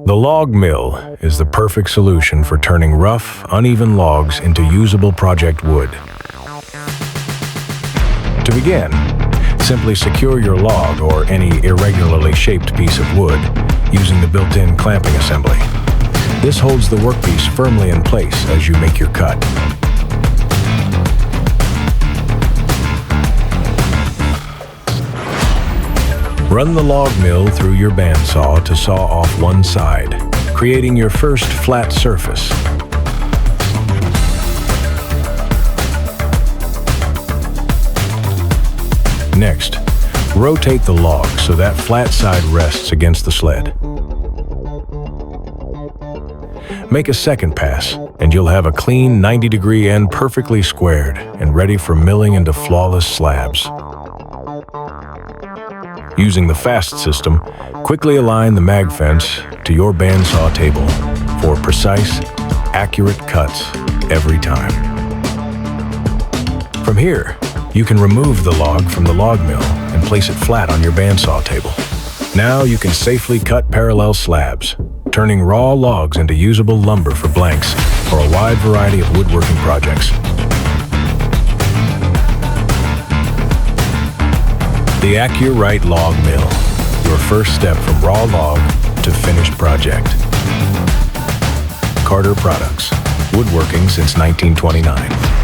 The log mill is the perfect solution for turning rough, uneven logs into usable project wood. To begin, simply secure your log or any irregularly shaped piece of wood using the built-in clamping assembly. This holds the workpiece firmly in place as you make your cut. Run the log mill through your bandsaw to saw off one side, creating your first flat surface. Next, rotate the log so that flat side rests against the sled. Make a second pass, and you'll have a clean 90-degree end perfectly squared and ready for milling into flawless slabs. Using the FAST system, quickly align the mag fence to your bandsaw table for precise, accurate cuts every time. From here, you can remove the log from the log mill and place it flat on your bandsaw table. Now you can safely cut parallel slabs, turning raw logs into usable lumber for blanks for a wide variety of woodworking projects. The AccuRight Log Mill, your first step from raw log to finished project. Carter Products, woodworking since 1929.